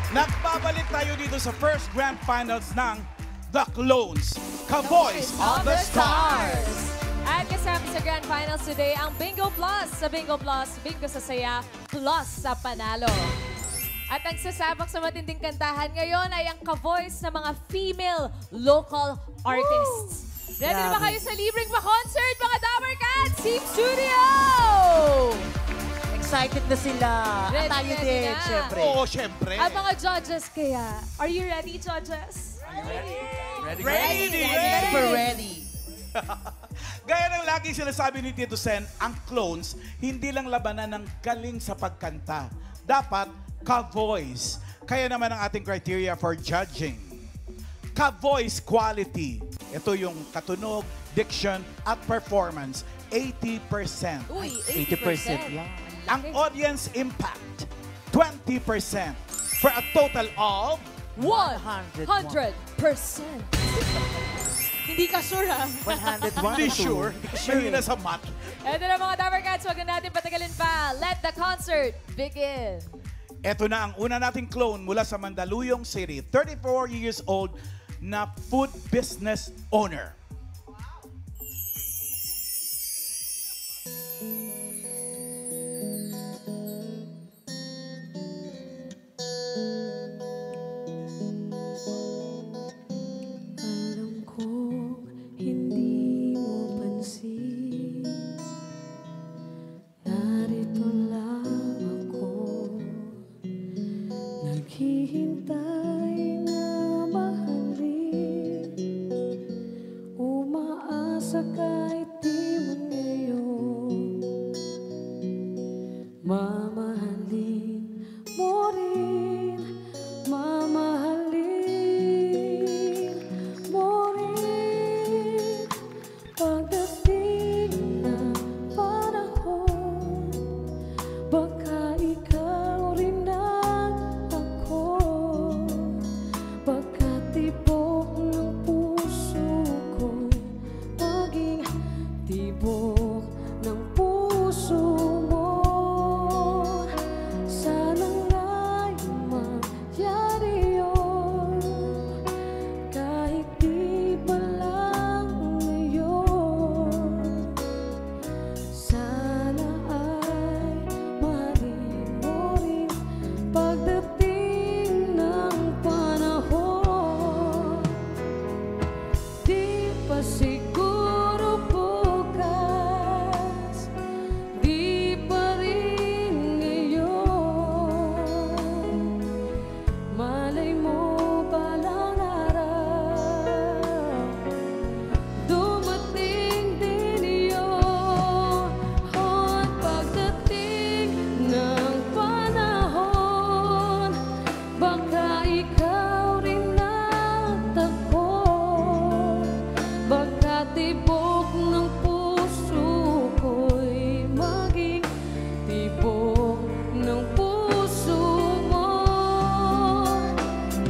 Nagbabalik tayo dito sa first grand finals ng The Clones, Ka-Voice of the Stars. At kasama sa grand finals today ang Bingo Plus. Sa Bingo Plus, bingo sa saya, plus sa panalo. At ang sasabak sa matinding kantahan ngayon ay ang ka-voice ng mga female local artists. Ready na ba kayo sa libreng pa-concert, mga Damer Cats? Team Studio! Excited na sila. At tayo din, na. syempre. Oo, syempre. At mga judges kaya, are you ready, judges? Ready! Super ready. Gaya ng laging sinasabi ni Tito Sen, ang clones, hindi lang labanan ng galing sa pagkanta. Dapat ka-voice. Kaya naman ang ating criteria for judging. Ka-voice quality. Ito yung katunog, diction, at performance. 80%. Uy, 80% yan. Ang audience impact, 20%. For a total of 100%. Hindi ka sure, ha? 101. Hindi sure. Mahina sa math. Ito na mga Damer Cats, huwag na natin patagalin pa. Let the concert begin. Ito na ang una nating clone mula sa Mandaluyong City. 34 years old na food business owner. Alam kong hindi mo pansin, narito lang ako, naghihintay na mahalin, umaasa kahit di mo ngayon, mamahalin mo rin, mamahalin mo rin. Pagdating ng panahon, baka ikaw rin ang ako, pagkatibok ng puso ko, maging tibok ng puso mo. Sana nga'y mangyari yun, kahit di pa lang ngayon. Sana ay mahalin mo rin pagdating ng panahon. Di pa siguro bukas, di pa rin ngayon. Malay mo balang araw, dumating din yun. Pagdating ng panahon, baka ikaw rin natako, baka tibok ng puso ko'y maging tibok ng puso mo.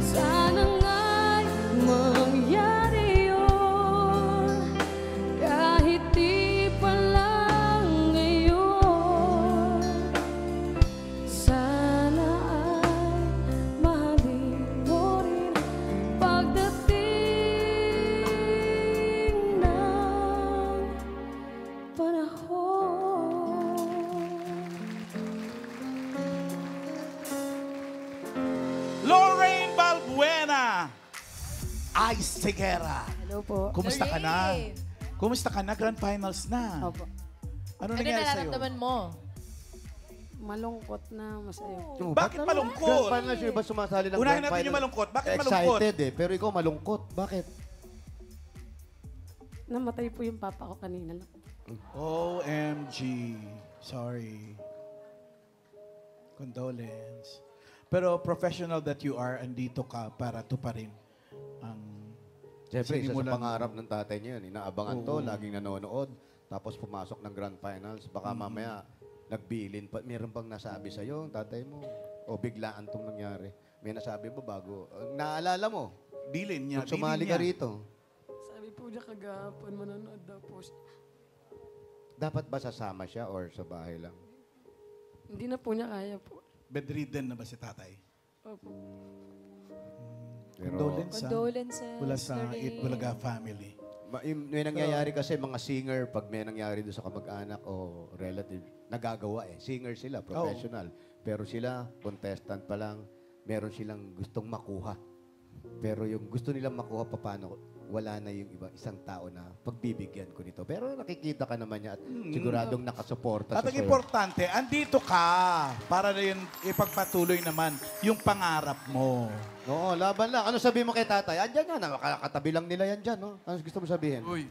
Sana nga'y mangyari yun, kahit di pa lang ngayon. Sana ay mahalin mo rin pagdating ng panahon. Lorraine Balbuena. Ice Seguera. Hello po. Kumusta ka na? Lorraine. Kumusta ka na? Grand finals na. Opo. Ano Ano nangyari sa'yo? nararamdaman mo? Malungkot na masaya. Bakit malungkot? Paano na siya ba sumasali ng Unahin grand natin yung final? malungkot. Bakit malungkot? Excited eh, pero ikaw malungkot. Bakit? Namatay po yung papa ko kanina lang. OMG. Sorry. Condolence. Pero professional that you are, andito ka para tuparin ang Siyempre, isa sa sinimulan mo. pangarap ng tatay niya yun. Inaabangan to, Oo. laging nanonood. Tapos pumasok ng grand finals. Baka mamaya, nagbilin pa. Meron bang nasabi sa'yo, tatay mo? O biglaan tong nangyari? May nasabi ba bago? Naalala mo? Bilin niya. Nung sumali ka rito. Sabi po niya kagahapon, manonood daw po siya. Dapat ba sasama siya or sa bahay lang? Hindi na po niya kaya po. Bedridden na ba si tatay? Opo. Pero, Condolences. Mula sa Lorraine. Eat Bulaga family. may nangyayari kasi mga singer, pag may nangyari doon sa kamag-anak o relative, nagagawa eh. Singer sila, professional. Pero sila, contestant pa lang, meron silang gustong makuha. Pero yung gusto nilang makuha, paano, wala na yung iba, isang tao na pagbibigyan ko nito. Pero nakikita ka naman niya at siguradong nakasuporta At sa ang importante, andito ka para na yun ipagpatuloy naman yung pangarap mo. Oo, laban lang. Ano sabihin mo kay tatay? Andyan yan, katabi lang nila yan dyan. No? Ano gusto mo sabihin? Uy.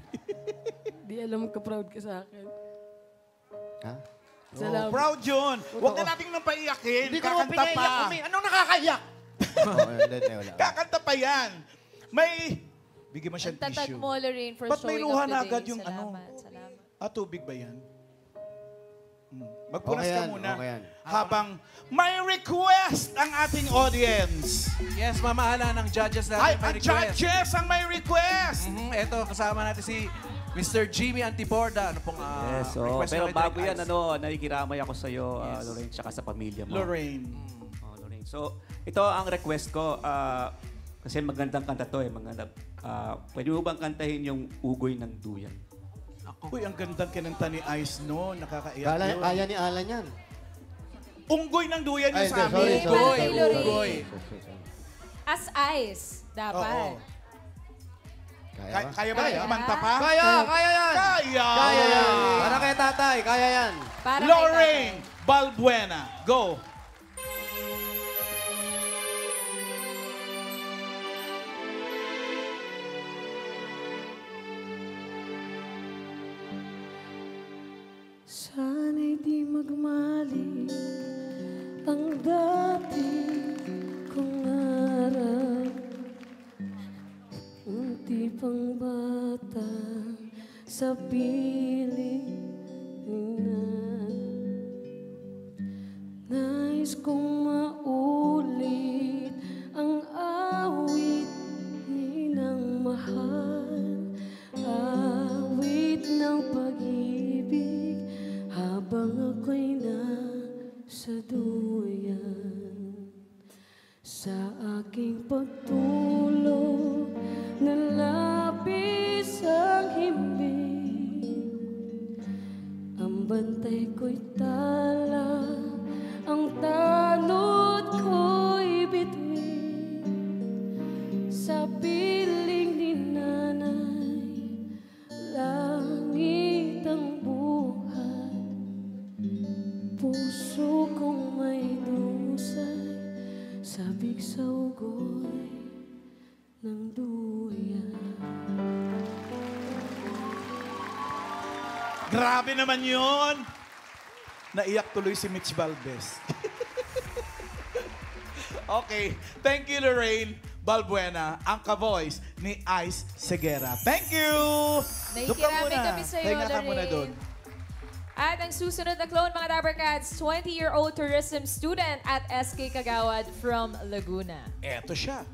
Di alam ka proud ka sa akin. Ha? Salamat. Proud yun. Huwag na natin nang paiyakin. Hindi ko naman Kakanta pinaiyak pa. kami. Anong nakakaiyak? Wala. Kakanta pa yan. May... Bigyan mo siyang Ang tatag tissue. mo, Lorraine, for Ba't may showing luha up na today. agad yung Salamat, salamat. Tubig ba yan? Magpunas Okay ka yan, muna. okay yan. Habang may request ang ating audience. Yes, mamahala ng judges natin. Ay, may ang request. judges ang may request. Ito, kasama natin si Mr. Jimmy Antiporda. Ano pong Yes, request pero natin bago direct yan, eyes? nakikiramay ako sa iyo, Lorraine, tsaka sa pamilya mo. Lorraine. Lorraine. So, ito ang request ko. Kasi magandang kanta to eh. Pwede mo bang kantahin yung Ugoy ng Duyan? Uy, ang gandang kinanta ni Ice, no? Nakakaiyak yun. Kaya ni Alan yan. Unggoy ng duyan yun Ay, sa sorry, amin. sorry. Kay Lorraine. Unggoy. As ice, dapat. Oo. Kaya ba Kaya? kumanta pa? Kaya yan. Kaya! Kaya yan. Para kay tatay, kaya yan. Para kay Lorraine tatay. Balbuena. Go! Sana'y di magmali ang dati kong araw. Unti pang bata sa piling na nais kong maulit ang awit ninang mahal, awit ng pag-ibig habang ako'y nasa duyan. Sa aking pagtulog, nalapis ang himbing. Ang bantay ko'y tala, ang tanod ko'y bituin. Sa piling ni nanay, langit ang buhay. Puso kong may dusay, sabik sa ugoy ng duyan. Grabe naman yun! Naiyak tuloy si Mitch Valdez. Okay. Thank you, Lorraine Balbuena, ang ka-voice ni Ice Segura. Thank you! Doon ka Nakikiramay muna. kami sa'yo, Pahinga ka muna doon. Lorraine. At ang susunod na clone, mga Dabbercats, 20-year-old tourism student at SK Kagawad from Laguna. Eto siya.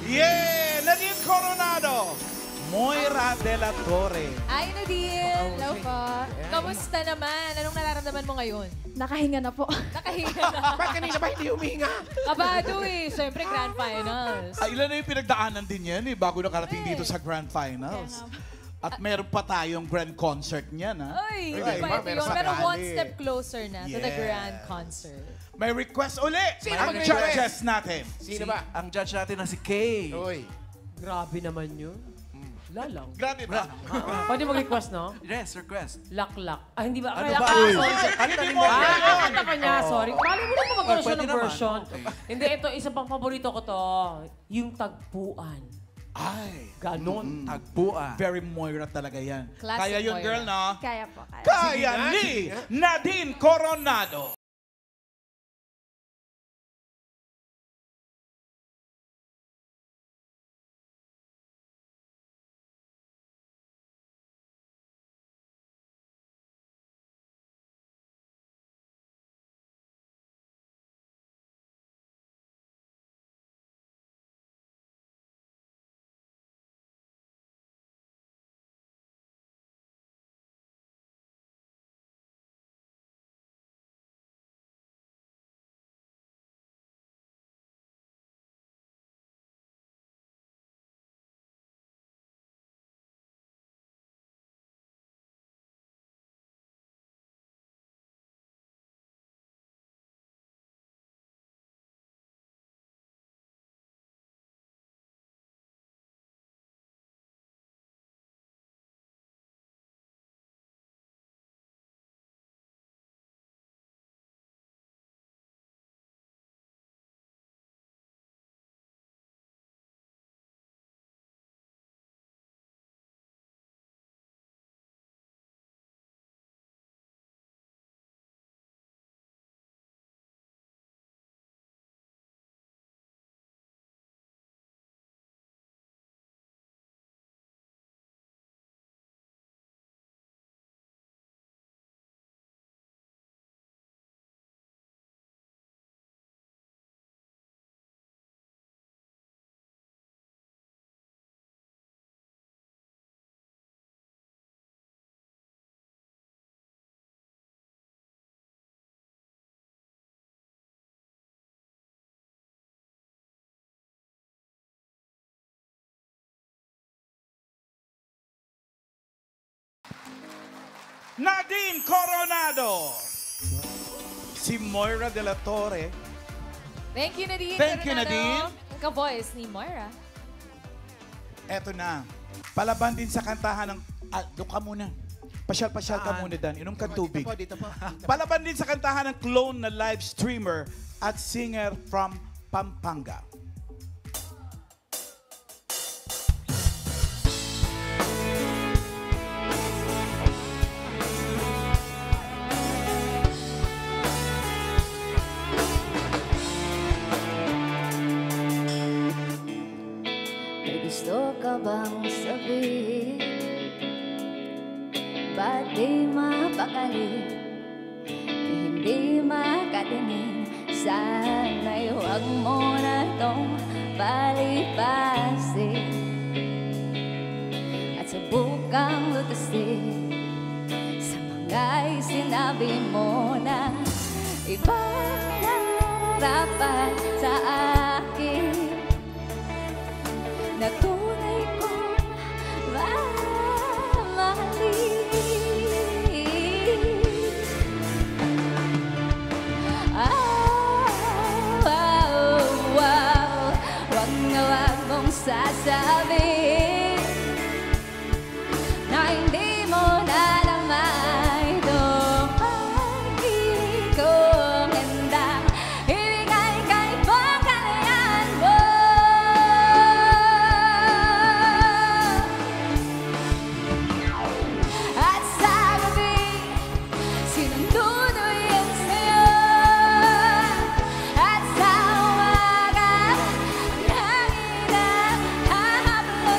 Yeah! Nadine Coronado! Moira de la Torre. Ay, Nadine. Hello po. Kamusta naman? Anong nararamdaman mo ngayon? Nakahinga na po. Nakahinga na. Ba't kanina ba hindi huminga? Kabado eh. Siyempre, Grand Finals. Ay, ilan na yung pinagdaanan din yan bago nakarating dito sa Grand Finals. At meron pa tayong grand concert niyan, ha? Ay, Ay, hindi pa ito yun. Pero sakali. one step closer na to the Yes. grand concert. May request uli Sino ang mag-request? judges natin. Sino ba? Ang judge natin na si Kay. Uy. Grabe naman yun. Lalang. Grabe ba? Pwede mag-request, no? Yes, request. Laklak. Ah, hindi ba? Ano Kaya ba? sorry. Kanta Hindi mo. mo. Kanta pa niya, sorry. Paano mo naman magkaroon siya Pwede ng naman. version? Okay. Hindi, ito, isa pang paborito ko to. Yung tagpuan. Ay, Ganon. Tagpuan. very Moira talaga yan. Classic Kaya yun, Moira. girl, no? Kaya po, kaya. Kaya ni Nadine Coronado. Nadine Coronado. Si Moira de la Torre. Thank you, Nadine. Thank you, Coronado. Nadine. Ang ka-voice ni Moira. Eto na. Palaban din sa kantahan ng... doon ka muna. Pasyal-pasyal ka muna, Dan. Inom ka tubig. Dito po. Palaban din sa kantahan ng clone na live streamer at singer from Pampanga. May gusto ka bang sabihin? Ba't di mapakali? Hindi makatingin. Sana'y huwag mo na tong palipasin at subukang lutasin sa mga sinabi mo na ibang nararapat sa akin na tunay kong mamahalin. Wag na wag mong sasabihin na hindi mo na naman itong pag-ibig kong handang ibigay kay pagkalayan mo. At sa gabi, sinununoy ang sayo. At sa umaga, nangina, hahablo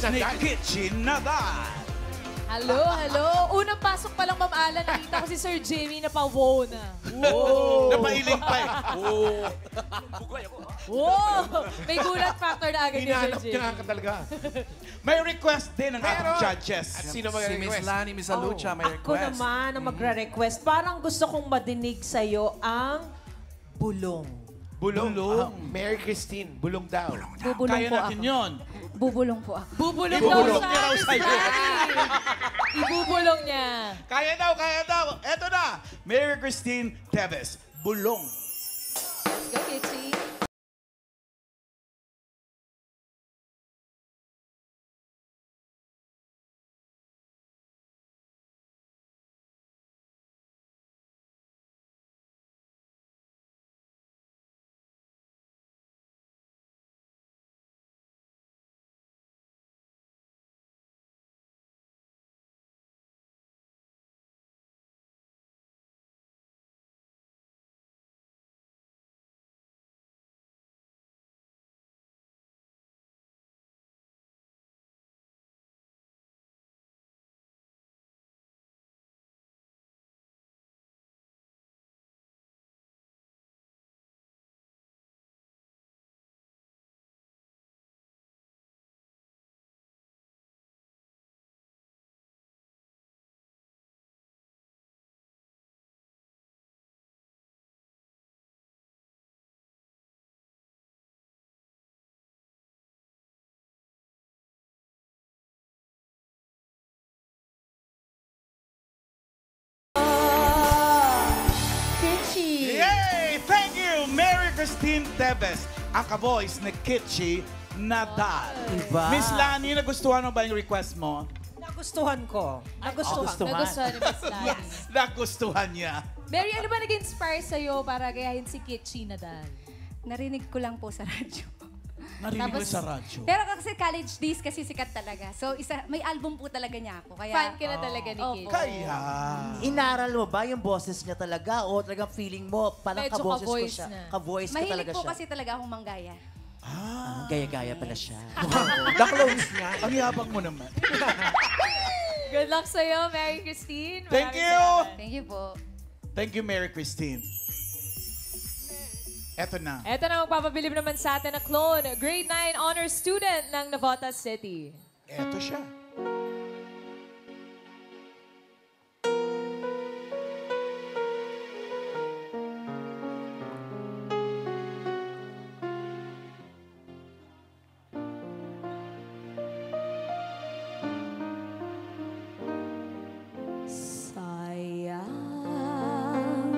ni Kitchi Nadal. Hello, hello. Unang pasok pa lang, Ma'am Alan, nakita ko si Sir Jamie na pa-wow na. Napailing pa eh. Wow! May gulat factor na agad ni Sir Hinanap Jamie. niya ka talaga. May request din ng ating judges. At sino Si Miss mag-request? Lani, Miss Alucha, may Ako request. naman na magre-request. Parang gusto kong madinig sa'yo ang bulong. Bulong. Mary Christine, bulong daw. Bubulong Kaya po natin ako. yun. Bubulong po ako. Bubulong Ibubulong daw niya raw siya, sa'yo. Miss Lani. Ibubulong niya. Kaya daw, kaya daw. Eto na, Mary Christine Teves. Bulong. Let's go, Kitchi. Yay! Thank you, Mary Christine Teves. Ang ka-voice ni Kitchi Nadal. Diba? Miss Lani, nagustuhan mo ba yung request mo? Nagustuhan ko. Nagustuhan. Nagustuhan ni Miss Lani. Nagustuhan niya. Mary, ano ba nag-inspire sa'yo para gayahin si Kitchi Nadal? Narinig ko lang po sa radyo. Narinig ko sa radyo. Pero kasi college days kasi sikat talaga. So may album po talaga niya ako. Kaya, Fan ka na talaga ni Opo. Kitchi. Kaya. Inaral mo ba yung boses niya talaga o talagang feeling mo parang Medyo ka-boses ko ka-voice siya? na. Ka-voice ka Mahilig talaga po siya. kasi talaga akong manggaya. Gaya-gaya pala siya. The-clones niya. Ang yabang mo naman. Good luck sa'yo, Mary Christine. Thank Maraming you. salamat. Thank you po. Thank you, Mary Christine. Eto na. Eto na magpapabilib naman sa atin na clone, grade 9 honor student ng Navotas City. Eto siya. Sayang,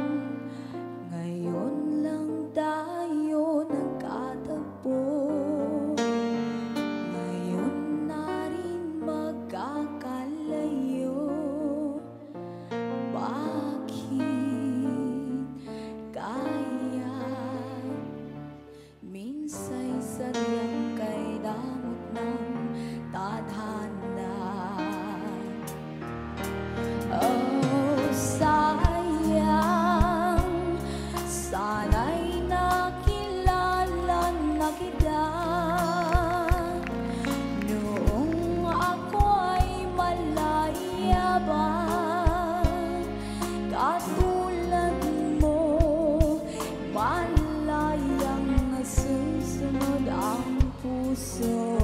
ngayon lang tayo nagkatagpo. Ngayon na rin magkakalayo. Bakit kaya minsa'y sadyang kay damot ng tadhana? Oh, sayang, sana'y nakilala na kita noong ako'y malaya ba. Katulad mo, malayang nasusunod ang puso.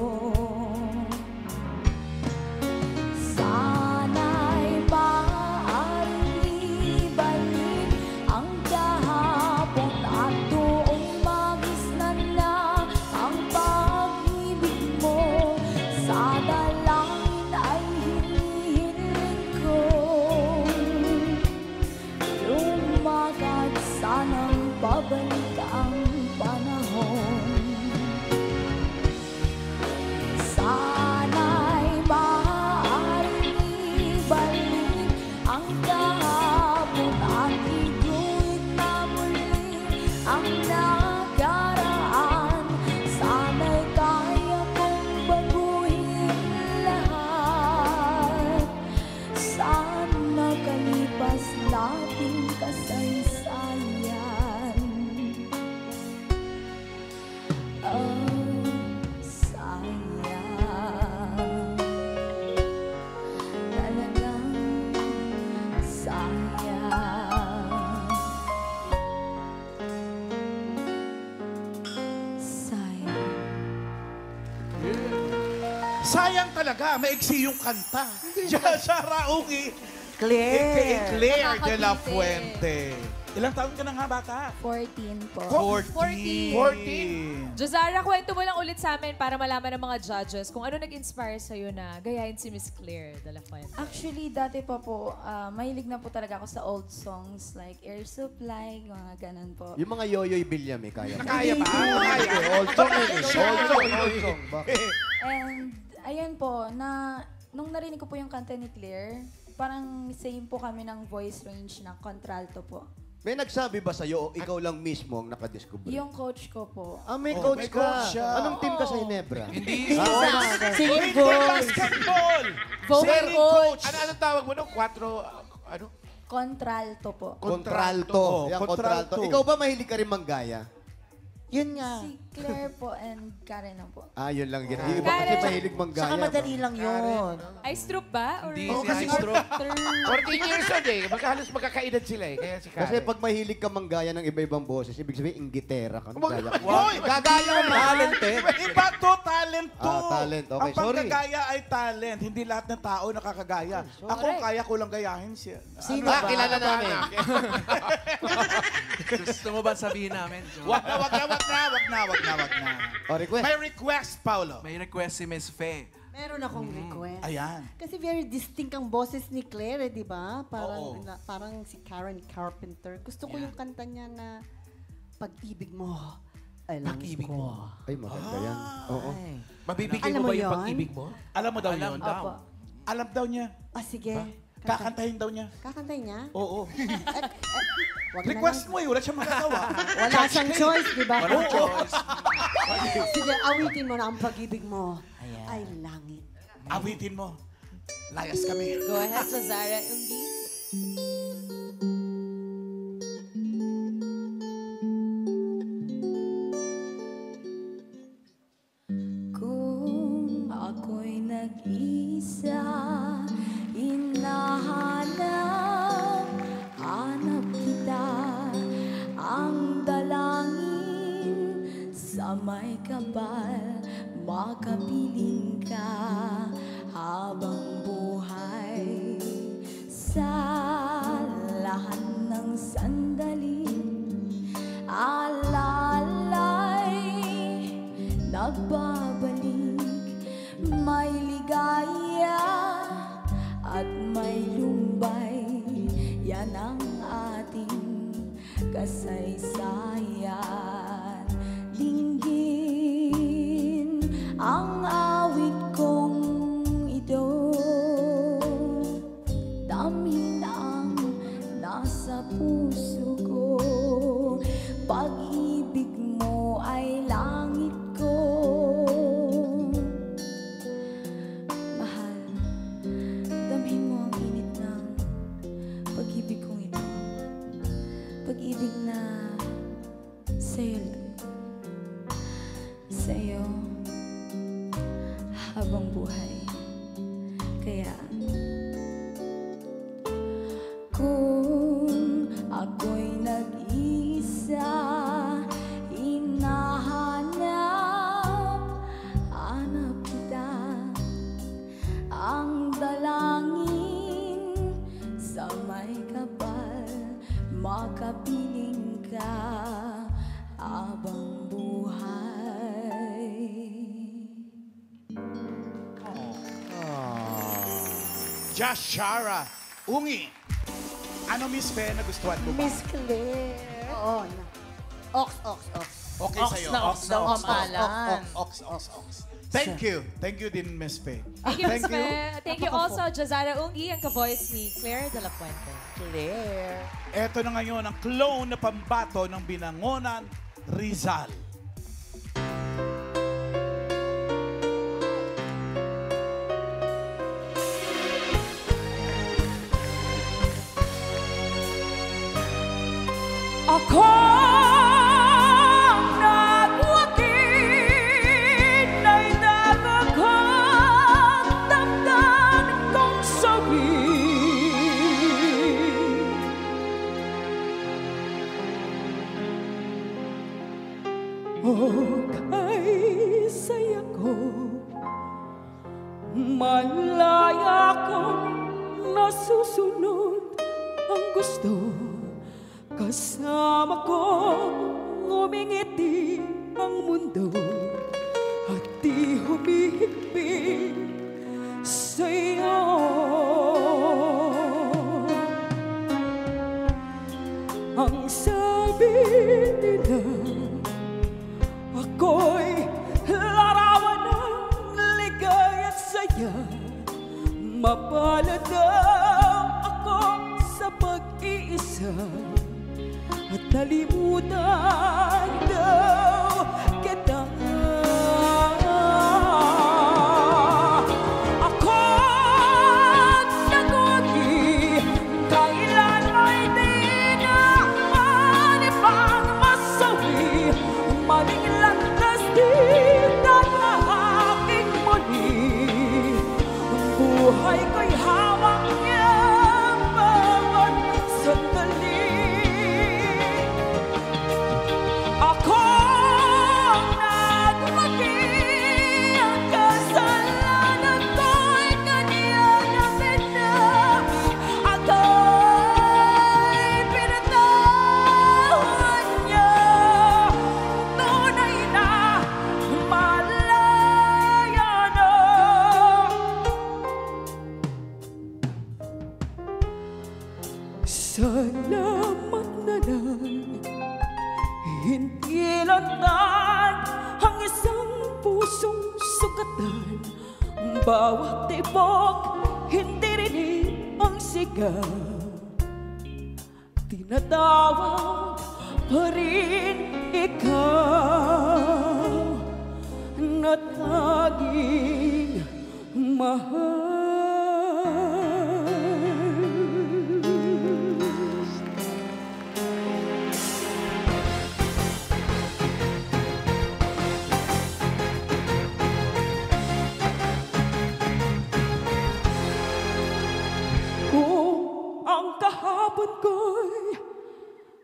Sana'y maaaring ibalik ang kahapon at doong magisnan na ang pag-ibig mo. Sa dalangin ay hinihiling ko Sayang talaga, maiksi yung kanta. Shara Ugi. Claire. Claire de la Nakakabite. Fuente. Ilang taon ka na nga, bata? 14 po. 14. Jozara, kwento mo lang ulit sa amin para malaman ng mga judges kung ano nag-inspire sa'yo na gayahin si Miss Claire de la Fuente. Actually, dati pa po, mahilig na po talaga ako sa old songs like Air Supply, mga ganun po. Yung mga Yoyoy Bilyam, kaya mo. Kaya ba? Kaya. Old song yun eh. Old song. Bakit? And ayun po, nung narinig ko po yung kanta ni Claire, parang same po kami ng voice range na contralto po. May nagsabi ba sa'yo o ikaw lang mismo ang nakadiscover? Yung coach ko po. May Oh, coach may ka. coach siya. Anong team ka sa Hinebra? Hindi. Singing Vocal voice. basketball! Vocal Singing coach. Ano tawag mo no? 4, ano? Contralto po. Contralto. Yan, Contralto. contralto. Ikaw ba mahilig ka rin manggaya? Yun nga. Si Claire po and Karen lang po. Yun lang. Yung iba kasi Karen. mahilig manggaya. Saka madali lang yun. Ice Troop ba? Or Hindi Oo, si kasi Ice Troop. 14 years old eh. Halos magkakaedad sila eh. Kaya si Karen. Kasi pag mahilig ka manggaya ng iba-ibang boses, ibig sabihin, inggitera ka. Wag Gaya ka. Hoy! Gagaya ka talent eh. Iba to, talent to. Talent. Okay, Ang sorry. pagkagaya ay talent. Hindi lahat ng tao nakakagaya. Ako, kaya ko lang gayahin siya. Sino Ah, ba? kilala namin. Gusto mo ba sabihin namin? Wag na. O, request. May request, Paolo. May request si Miss Faye. Meron akong request. Ayan. Kasi very distinct ang boses ni Claire, di ba? Oo. Parang si Karen Carpenter. Gusto ko yung kanta niya na Pag-ibig mo. Ay, Pag-ibig mo. Ay, maganda yan. Oo. Mabibigay Alam mo mo ba yung yun? pag-ibig mo? Alam mo daw Alam yun? daw. Opo. Alam daw niya. Sige. Kakantahin daw niya. Kakantay niya? Oo. Wag na Request lang. mo wala siya magagawa. Wala siyang choice, di ba? Walang choice. Sige, awitin mo na ang pag-ibig mo. Ay, langit. Awitin mo. Layas kami. Go ahead, Jozara Ungi. Kung ako'y nag-isa, hanap kita, ang dalangin sa may kapal, makapiling ka habang buhay. Sa lahat ng sandali, alalay, nagbabalik, may ligaya at may lumbay. Yan ang ating kasaysayan. Dinggin ang awit kong ito, damhin ang nasa puso ko. Pag-ibig mo ay langit ko. Mahal, damhin mo ang init ng pag-ibig kong ito. Pag-ibig na sa'yo lang. Sa'yo habang buhay. Kaya kung ako'y nag-isa, hanap kita, ang dalangin sa may kapal, makapiling ka habang buhay. Just Shara Ungi. Ano, Miss Fe, nagustuhan mo ba? Miss Claire. Oo. Ox. Okay Ox sa'yo. na ox daw ang pangalan. Ox. Thank you. Thank you din, Miss Fe. Thank you, Miss Fe. Thank you also, Jozara Ungi, ang ka-voice ni Claire de la Fuente. Claire. Eto na ngayon ang clone na pambato ng Binangonan, Rizal. Ako nagwakit na'y damdamin kong sabi. Okay, saya ko masusunod ang gusto. Kasama ko ngumingiti ang mundo at di humihigpit sa'yo. Ang sabi nila, ako'y larawan ng ligay at saya. Mapalad daw ako sa pag-iisa at nalimutan daw kita. Ako'y nagugi, kailan mo'y di na manibang masawi. Maling landas di tatahaking muli. Ang buhay ko'y hawak niya bawat sandali. Ako nagmagi, ang kasalanan ko'y kanya napit na. Ako'y pinatawan niya, tunay na malaya na. Salamat na lang, hindi lantan ang isang pusong sugatan. Bawat tibok, hindi rinig ang sigaw. Tinatawag pa rin ikaw na taging mahal. Kung ang kahapon ko'y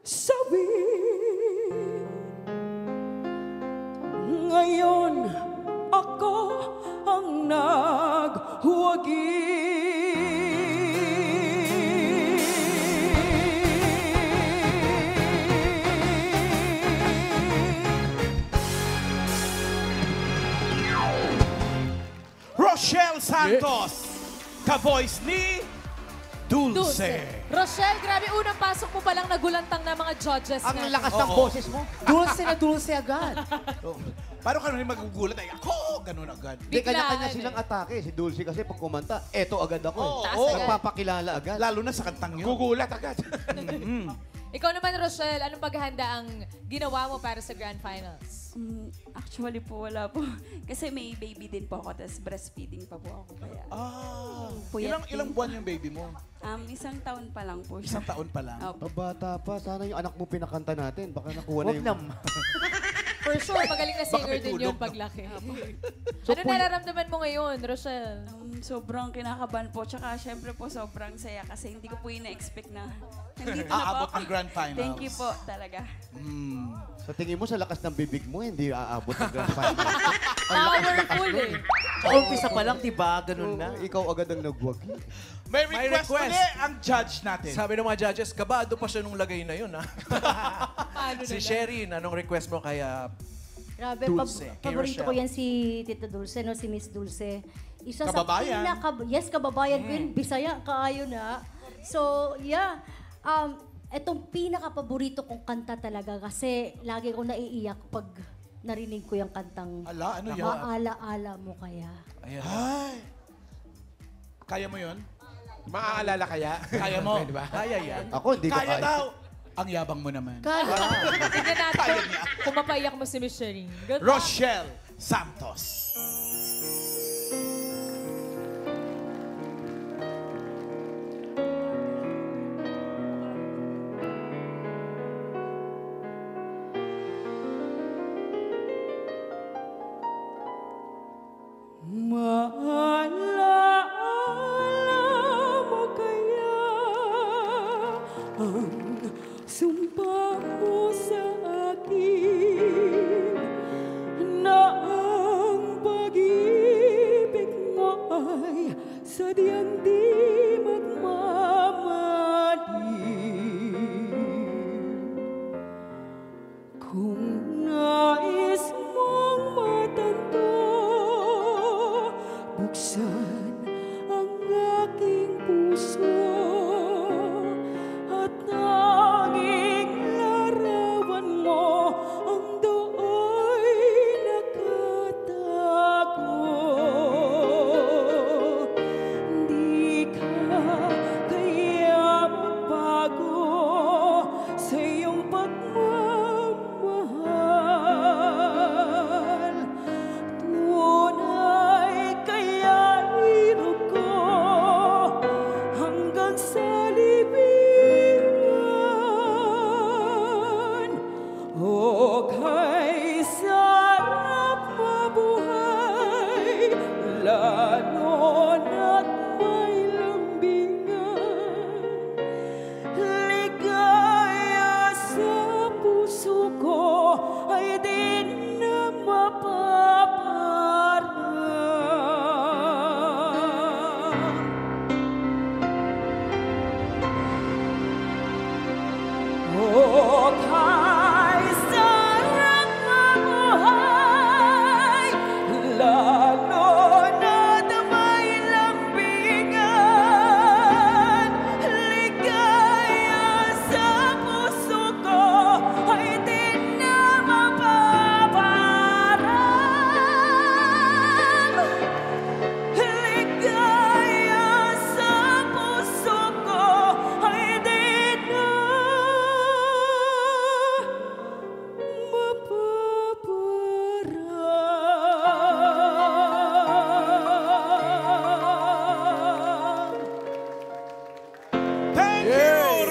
sawi, ngayon ako ang naghuwagi. Rochelle Santos, ka-voice ni Dulce. Rochelle, grabe, unang pasok mo palang nagulantang na mga judges Ang natin. lakas ng boses mo. Dulce na dulce agad. Paano ka naman magugulat? Ay, ako! Ganun agad. Hindi, kanya-kanya Biglaan silang atake. Si Dulce kasi pag kumanta, eto agad ako. Oo, Taas oo. agad. Nagpapakilala agad. Lalo na sa kantang yun. Gugulat agad. Ikaw naman, Rochelle, anong paghahanda ang ginawa mo para sa Grand Finals? Actually po, wala po. Kasi may baby din po ako, tapos breastfeeding pa po ako. Kaya, puyat Ilang din. buwan yung baby mo? Isang taon pa lang po siya. Isang taon pa lang. Opo. Pabata pa. Sana yung anak mo pinakanta natin. Baka nakuha na Huwag yung... naman. For sure, magaling na singer may din tulog, yun no? paglaki. Ano nararamdaman mo ngayon, Rochelle? Sobrang kinakabahan po. Tsaka syempre po sobrang saya kasi hindi ko po yung na-expect na nandito na po Aabot ako. ng Grand Finals. Thank you po talaga. Sa tingin mo, sa lakas ng bibig mo, hindi aabot ng grand final. Powerful eh. Sa umpisa pa lang, diba? Ganun na. Ikaw agad ang nagwagi. May May request request. ulit ang judge natin. Sabi ng mga judges, kabado pa siya nung lagay na yun, ha? Paano Si na? Sherin, anong request mo kaya Grabe, Dulce, kay paborito ko Rochelle? yan si Tita Dulce, no? Si Miss Dulce. Isa Kababayan. sa yes, kababayan ko yun. Bisaya, kaayo na. So, yeah. Itong pinaka-paborito kong kanta talaga kasi lagi ko naiiyak pag narinig ko yung kantang Ala, ano yan? Maala-ala mo kaya. Ayan. Ay. Kaya mo yun? Maaalala kaya? Kaya mo? Diba? Kaya yan. Ako, hindi ko Kaya kaya. daw. Ang yabang mo naman. Kaya. Tignan natin kung mapaiyak mo si Miss Sherin. Good luck. Rochelle Santos. Maala mo kaya ang sumpa mo sa akin na ang pag-ibig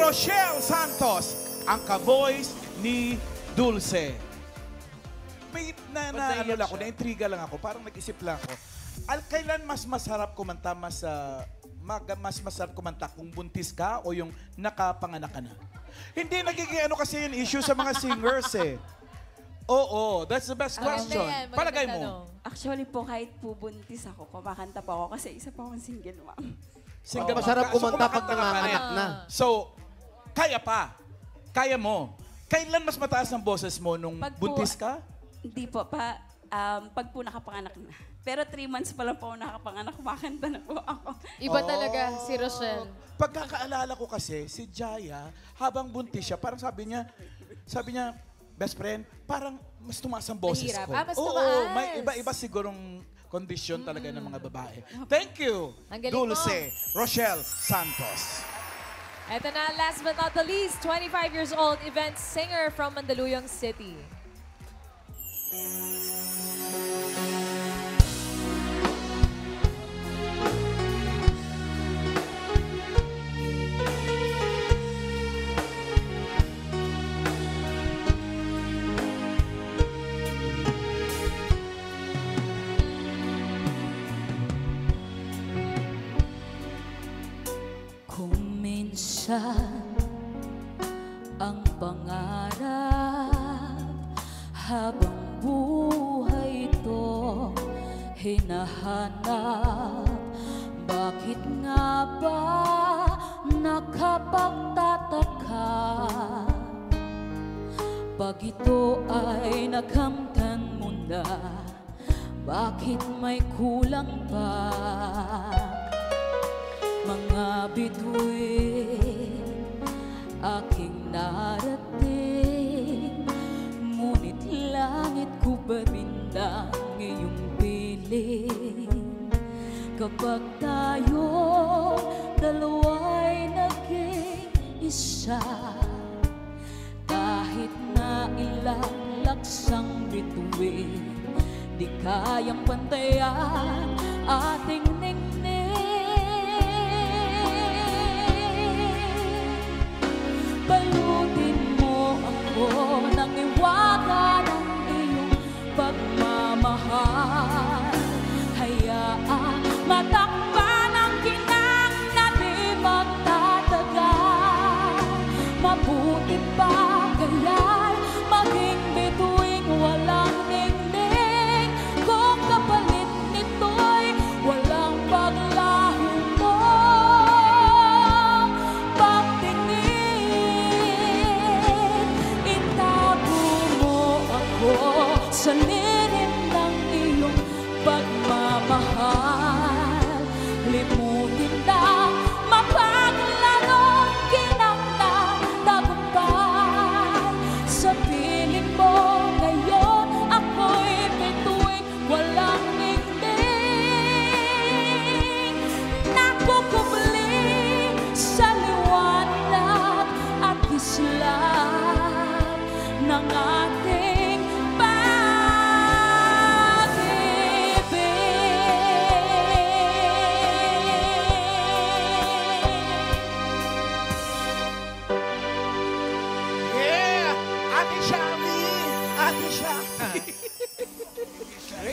Rochelle Santos, ang ka-voice ni Dulce. May ano lang ako, na-intriga lang ako, parang nag-isip lang ako. Kailan mas masarap kumanta, mas masarap kumanta kung buntis ka o yung nakapanganak ka na? Hindi nagiging ano kasi yung issue sa mga singers eh. Oo, that's the best question. Palagay mo. Actually po, kahit po buntis ako, kumakanta po ako kasi isa po akong single mom. Single Masarap mom ka. kumanta pag kumakanta ka pa rin. nanganganak na. So, kaya pa. Kaya mo. Kailan mas mataas ang boses mo nung buntis ka? Hindi po, pag po nakapanganak na. Pero 3 months pa lang po ako nakapanganak, kumakanta na po ako. Iba talaga si Rochelle. Pagkakaalala ko kasi, si Jaya, habang buntis siya, parang sabi niya, best friend, parang mas tumaas ang boses Mahirap. ko. Mas Oo, tumaas. may iba-iba sigurong kondisyon talaga ng mga babae. Thank you, Ang galing Dulce Rochelle Santos. Ito na, last but not the least, 25 years old, event singer from Mandaluyong City. Kung minsan ang pangarap habang buhay ito hinahanap, bakit nga ba nakapagtataka pag ito ay nakamtan mo na, bakit may kulang pa? Mga bituin aking narating, ngunit langit ko ba rin ang iyong piling? Kapag tayong dalawa'y naging isa, kahit na ilang laksang bituin, di kayang pantayan ating ningning. Balutin mo ako ng iwaga ng iyong pagmamahal. Hayaan matakpan ang kinang na di magtatagal. Mabuti pa kaya'y maging bituing walang ningning, kung kapalit nito'y walang paglaho mo. Sa lilim ng iyong pagmamahal, limutin na mapaglalong kinang natagumpay. Sa piling mo ngayon, ako'y bituing walang ningning, nakukubli sa liwanag at kislap ng ating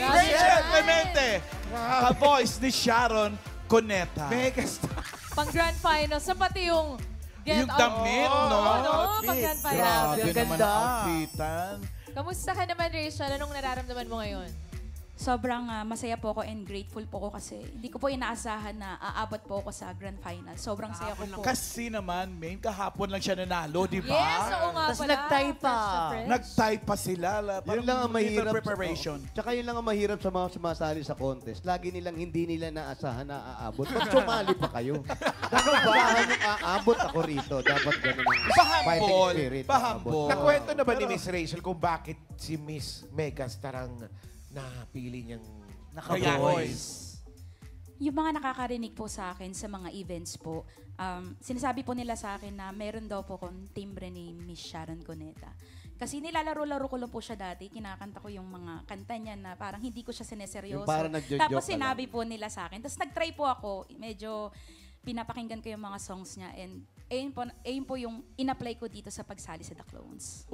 Rachel Clemente, ka-voice ni Sharon Cuneta. Megastar. Pang grand final, sa pati yung get Yung out. damit, no? Pang grand final. Grabe naman ang outfitan. Kamusta ka naman, Rachel? Anong nararamdaman mo ngayon? Sobrang masaya po ako and grateful po ako kasi hindi ko po inaasahan na aabot po ako sa grand final. Sobrang saya ko po. Kasi naman, Maine, kahapon lang siya nanalo, di ba? Yes, oo nga Tapos pala. nag-tie pa. Nag-tie pa sila. Yun lang ang mahirap. Preparation. Tsaka yun lang ang mahirap sa mga sumasali sa contest. Lagi nilang hindi nila naasahan na aabot. Ba't sumali pa kayo? Dapat ba yung aabot ako rito? Dapat ganun ang fighting spirit. Pahambol. Nakwento na ba ni Miss Rachel kung bakit si Miss Megastar ang napili niyang Naka-voice. Yung mga nakakarinig po sa akin sa mga events po, sinasabi po nila sa akin na meron daw po kong timbre ni Miss Sharon Cuneta. Kasi nilalaro-laro ko lang po siya dati, kinakanta ko yung mga kanta niya na parang hindi ko siya sineseryoso. Yung parang nagjo-joke Tapos ka sinabi po nila sa akin. Tapos nag-try po ako, medyo pinapakinggan ko yung mga songs niya and ayun po yung in-apply ko dito sa pagsali sa The Clones.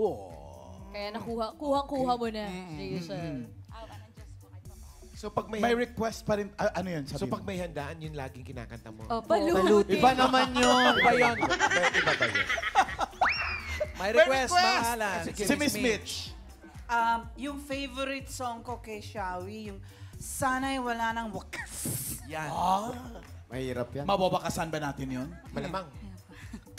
Kaya kuha mo na. Jason. So pag May request pa rin. Ano yun? So pag may handaan, yun laging kinakanta mo. Opo. Iba naman yun. Iba yun. Iba ba yun? May request, Alan. Si Miss Mitch. Yung favorite song ko kay Shawi, yung Sana'y Wala Nang Wakas. Yan. Mahirap yan. Mababakasan ba natin yun? Malamang.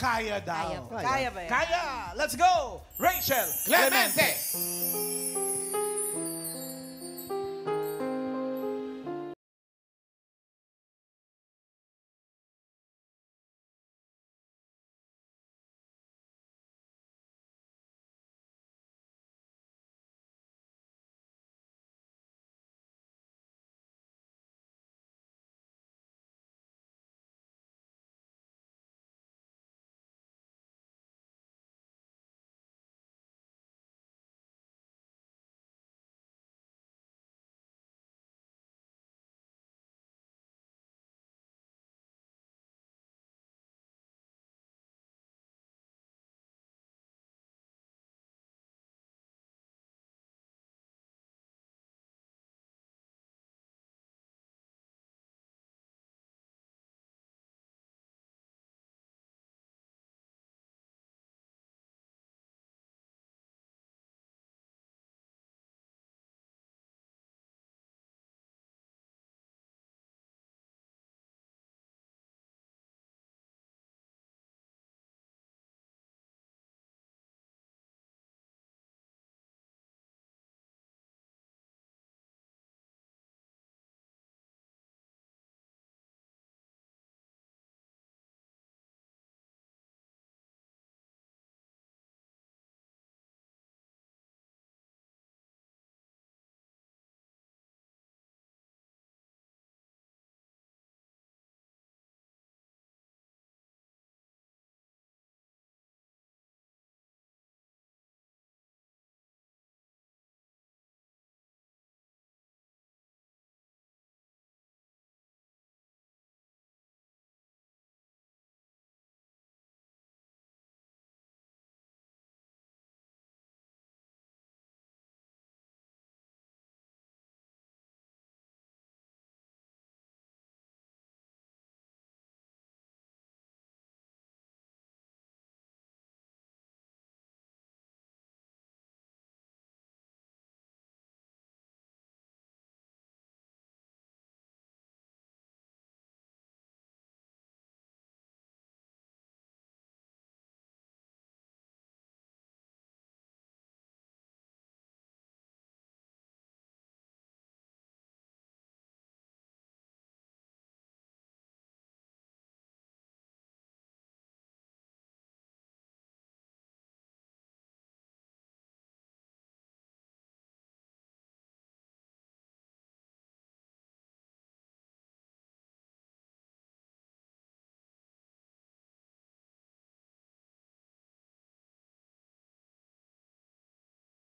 Kaya daw. Kaya ba yan? Kaya! Let's go! Rachel Clemente!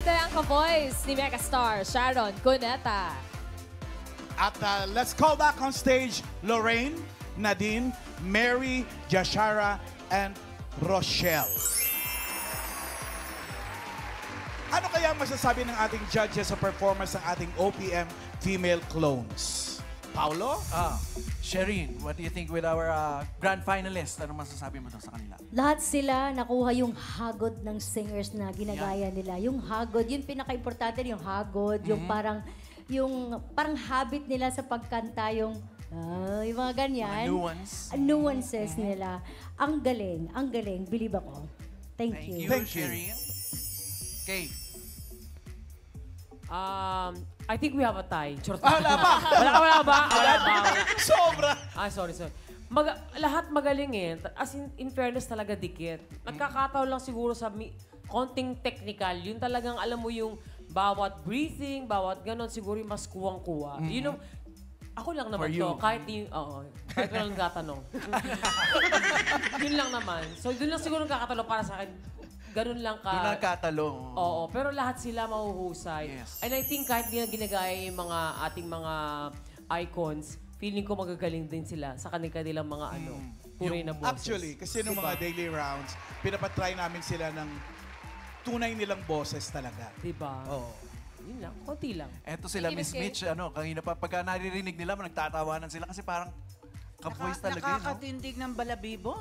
Ang ka-voice ni Megastar, Sharon Cuneta. At let's call back on stage Lorraine, Nadine, Mary, Jashara, and Rochelle. Ano kaya masasabi ng ating judges sa performance ng ating OPM female clones? Paulo? Shireen, what do you think with our grand finalists? Ano masasabi mo daw sa kanila? Lahat sila nakuha yung hagod ng singers na ginagaya nila. Yung hagod, yung pinaka-importante yung hagod, yung parang habit nila sa pagkanta, yung mga ganyan. Nuances nila. Ang galing. Believe ako. Thank you. Thank you, Shireen. Okay. I think we have a tie. Wala ba? Wala ba? Sobra! Sorry. Lahat magaling eh. As in fairness talaga dikit. Nagkakataon lang siguro sa konting technical. Yun talagang alam mo yung bawat breathing, bawat ganon, siguro yung mas kuwang-kuwa. Yun yung, ako lang naman to. Kahit walang gatanong. Yun lang naman. So, yun lang siguro nagkakatalong para sa akin. Ganun lang ka. Doon nagkatalong. Oo, pero lahat sila mahuhusay. Yes. And I think kahit di na ginagaya yung ating mga icons, feeling ko magagaling din sila sa kanilang mga puri na boses. Actually, kasi nung mga daily rounds, pinapatry namin sila ng tunay nilang boses talaga. Diba? Oo. Yun lang, konti lang. Eto sila, Miss Mitch, kanina pa, pagka naririnig nila, nagtatawanan sila kasi parang ka-voice talaga yun, no? Nakakatindig ng balabibo.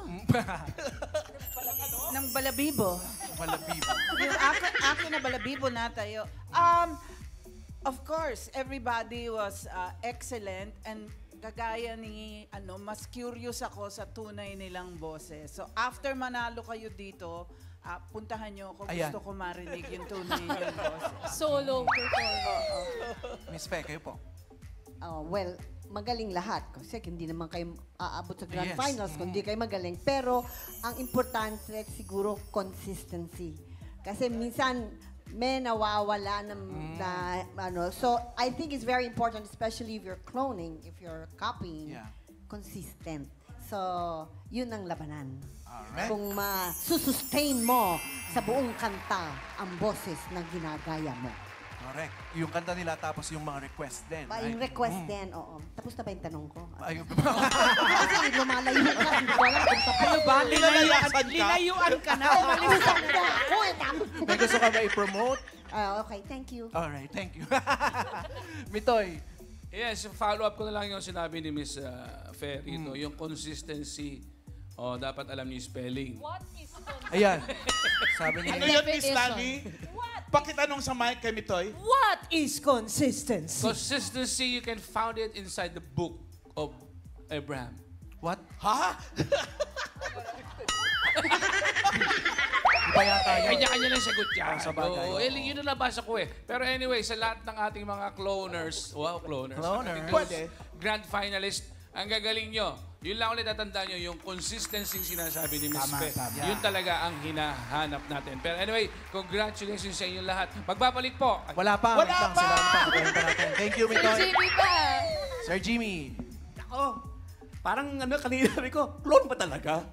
Ng balabibo. Balabibo. Yung akin na balabibo na tayo. Of course, everybody was excellent and kagaya ni, mas curious ako sa tunay nilang boses. So after manalo kayo dito, puntahan nyo ako. Ayan. Gusto ko marinig yung tunay nilang boses. Solo performance. Miss Fe, kayo po. Well, magaling lahat. Kasi hindi naman kayo aabot sa Grand Yes. Finals kung hindi kayo magaling. Pero ang importante siguro consistency. Kasi minsan may nawawala so I think it's very important, especially if you're cloning, if you're copying, consistent. So, yun ang labanan. Alright. Kung ma-sustain mo sa buong kanta ang boses na ginagaya mo. Correct. Yung kanta nila tapos yung mga request din. Yung request din, oo. Tapos na ba yung tanong ko? Ayun. Kasi lumalayo ka, hindi ko alam kung Ano ba? Lilayuan ka na. May gusto ka ba i-promote? Okay, thank you. Alright, thank you. Mitoy. Yes, follow-up ko na lang yung sinabi ni Miss Fe rito, yung consistency. Dapat alam niyo yung spelling. What is consistency? Ayan. Sabi niya. Ano yun, Miss Lani? Pakitanong sa mic kay Mitoy. What is consistency? Consistency, you can find it inside the book of Abraham. What? Ha? Iba yata yun. Kanya-kanya lang sagot yan. Sa bagay. Oo, yun na nabasa ko eh. Pero anyway, sa lahat ng ating mga cloners, cloners. Pwede. Grand finalist, ang gagaling nyo. Yun lang ulit tatandaan nyo, yung consistency sinasabi ni Miss Fe. Yun talaga ang hinahanap natin. Pero anyway, congratulations sa inyo lahat. Magbabalik po. Wala pa. Wala pa! Thank you, Sir Mitoy. Jimmy pa. Sir Jimmy. Ako, parang kanina sabi ko, clone ba talaga?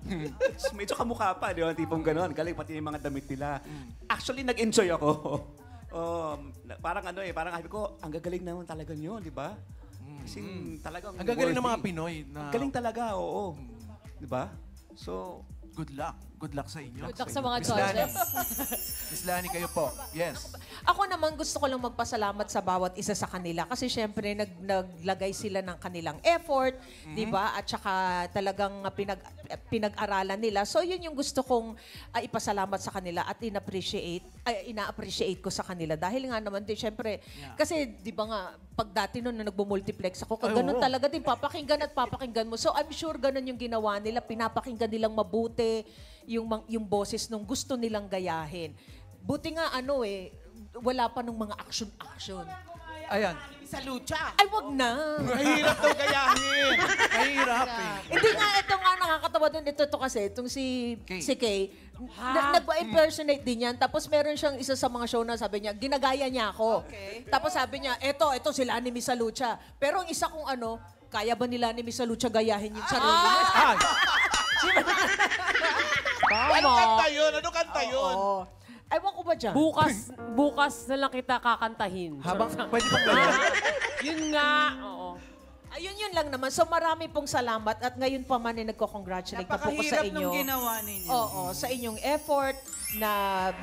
Medyo kamukha pa, di ba? Tipong gano'n. Galing pati yung mga damit nila. Actually, nag-enjoy ako. Parang parang sabi ko, ang gagaling naman talaga nyo, di ba? Kasi talagang Ang gagaling ng mga worthy. Pinoy. Na... Galing talaga, oo. Di ba? So, good luck. Good luck sa inyo. Good luck sa mga Miss Lani. judges. Miss Lani, kayo po. Yes. Ako naman gusto ko lang magpasalamat sa bawat isa sa kanila kasi syempre naglagay sila ng kanilang effort, 'di ba? At saka talagang pinag-aralan nila. So yun yung gusto kong ipasalamat sa kanila at ina-appreciate ko sa kanila dahil nga naman din syempre kasi 'di ba nga pag dati noon na nagbo-multiplex ako, ganun talaga din papakinggan mo. So I'm sure ganun yung ginawa nila, pinapakinggan nilang mabuti yung boses nung gusto nilang gayahin. Buti nga wala pa nung mga action. Ayan. Sa lucha. Ay, wag na. Mahirap daw gayahin. Mahirap Hindi nga, ito nga nakakatawa din ito kasi, itong si Kay, nag-impersonate din yan. Tapos meron siyang isa sa mga show na sabi niya, ginagaya niya ako. Okay. Tapos sabi niya, ito sila ni Miss Lucha. Pero ang isa kung kaya ba nila ni Miss Lucha gayahin yung sarili niya? Ano kanta yun? Ewan ko ba dyan? Bukas na lang kita kakantahin. Pwede pang gano'n? Yun nga. Oo. Ayun yun lang naman. So marami pong salamat at ngayon pa man nagko-congratulate na po ko sa Napakahirap inyo. nung ginawa ninyo. Oo, sa inyong effort na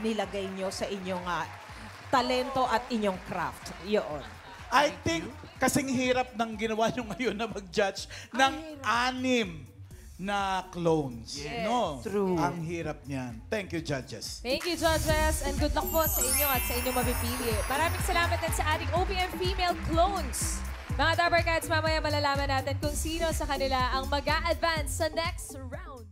nilagay nyo sa inyong talento at inyong craft. Yun. I think kasing hirap ng ginawa nyo ngayon na mag-judge ng 6 na clones. Yes. No? True. Ang hirap niyan. Thank you, judges. Thank you, judges. And good luck po sa inyo at sa inyong mapipili. Maraming salamat din sa ating OPM Female Clones. Mga Dabber Cats, mamaya malalaman natin kung sino sa kanila ang mag-a-advance sa next round.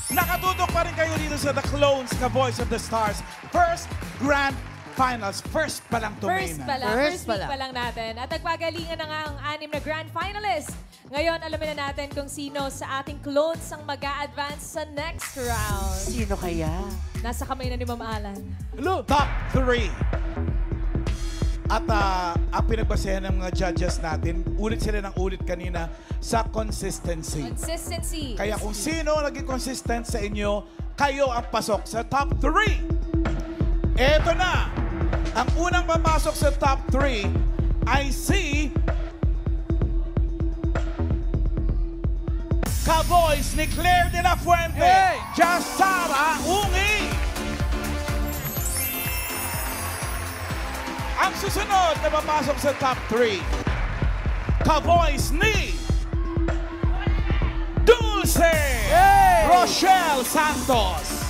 Nakatutok pa rin kayo dito sa The Clones, The Voice of the Stars. First Grand Finals. First pa lang to First Mayna. week pa lang natin. At nagpagalingan na nga ang 6 na Grand Finalists. Ngayon, alamin na natin kung sino sa ating clones ang mag-a-advance sa next round. Sino kaya? Nasa kamay na ni Ma'am Alan. Top 3. At ang pinagbasehan ng mga judges natin, ulit sila ng ulit kanina sa consistency. Consistency. Kaya kung sino naging consistent sa inyo, kayo ang pasok sa top 3. Eto na! Ang unang papasok sa top 3 ay si ka-voice ni Claire de la Fuente, Hey! Jasara Ungi. Ang susunod na papasok sa top 3, ka-voice ni Dulce Rochelle Santos.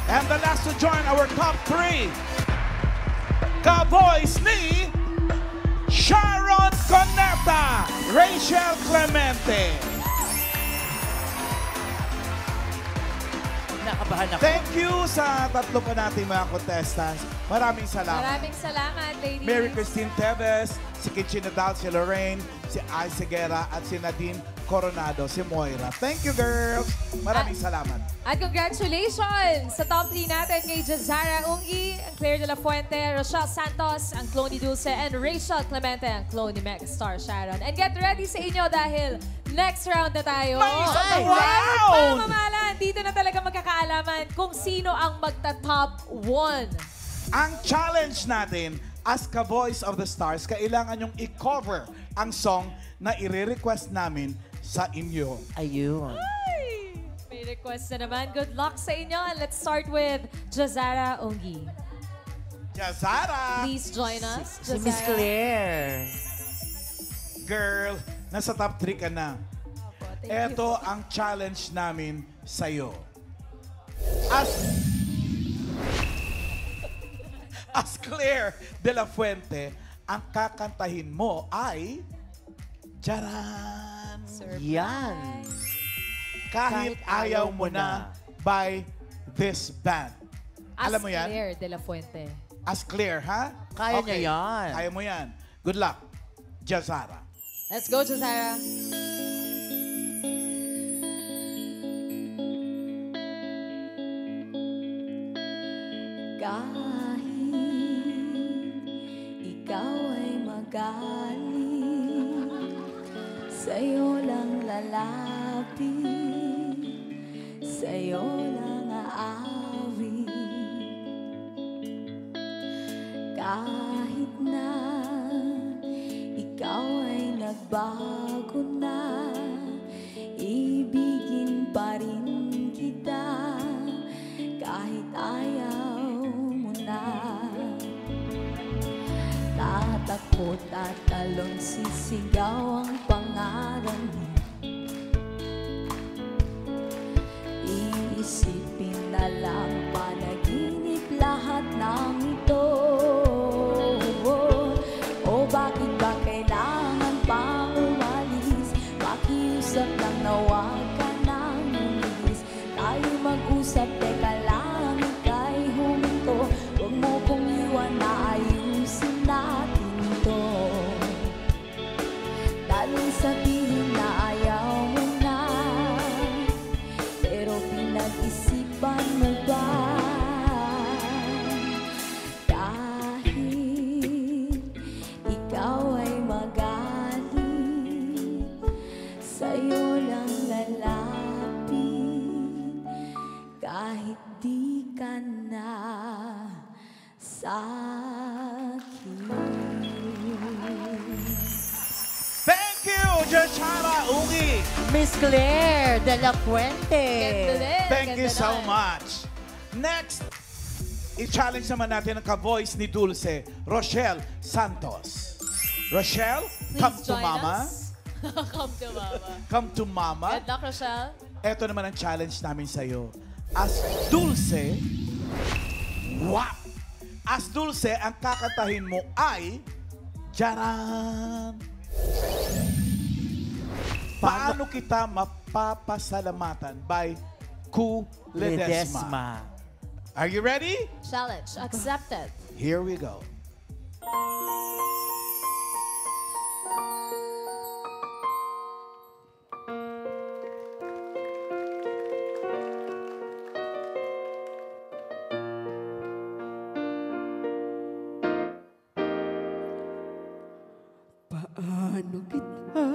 And the last to join our top 3, ka-voice ni Sharon Coneta, Rachel Clemente. Nakabahan ako. Thank you sa tatlo pa nating mga contestants. Maraming salamat. Maraming salamat, ladies. Mary Christine Teves, si Kitchi Nadal, si Lorraine, si Ay Seguera, at si Nadine Coronado, si Moira. Thank you, girls. Maraming salamat. At congratulations sa top 3 natin kay Jazara Ungi, Claire de la Fuente, Rochelle Santos, ang clone ni Dulce, and Rachel Clemente, ang clone ni Megastar Sharon. And get ready sa inyo dahil next round na tayo. May isa pang Ay, round! Mga mamalan, dito na talaga magkakaalaman kung sino ang magta-top 1. Ang challenge natin as ka-Voice of the Stars, kailangan yung i-cover ang song na i-request namin sa inyo. Ayun. Ay, may request na naman. Good luck sa inyo. And let's start with Jazara Ungi. Jazara! Please join us. Si Miss Claire. Girl, nasa top 3 ka na. Thank Ito you. ang challenge namin sa'yo. As Claire de la Fuente, ang kakantahin mo ay Jaran! Yan. Kahit ayaw mo na by this band. Alam mo yan? As Claire de la Fuente. As Claire, ha? Kaya niya yan. Kaya mo yan. Good luck, Jazara. Let's go, Jazara. Kahit ikaw ay magaling, sa'yo lang lalapit, sa'yo lang aawit. Kahit na ikaw ay nagbago na, ibigin pa rin kita kahit ayaw mo na. Tatakbo, tatalon, sisigaw ang pangalan mo. Iisipin na lang panaginip lahat ng ito. O bakit ba kailangan pang umalis? Makiusap lang na huwag ka nang umalis. Tayo mag-usap, teka lang, ika'y huminto. Huwag mo kong iwan na ayusin natin to. Daling sabihin na ayaw mo na, pero pinag-isipan mo ba? Kahit ikaw ay magaling, sa'yo lang lalapit, kahit di ka na sa'kin. Thank you, Jazara Ungi. Miss Claire de la Fuente. Thank you so much. Next, i-challenge naman natin ang ka-voice ni Dulce, Rochelle Santos. Rochelle, come to join mama. us. Come to mama. Come to mama. Good luck, Rochelle. Ito naman ang challenge namin sa'yo. As Dulce, wow! As Dulce, ang kakantahin mo ay Jaran! Paano kita mapapasalamatan by Ku Ledesma? Ledesma. Are you ready? Challenge accepted. Here we go. Paano kita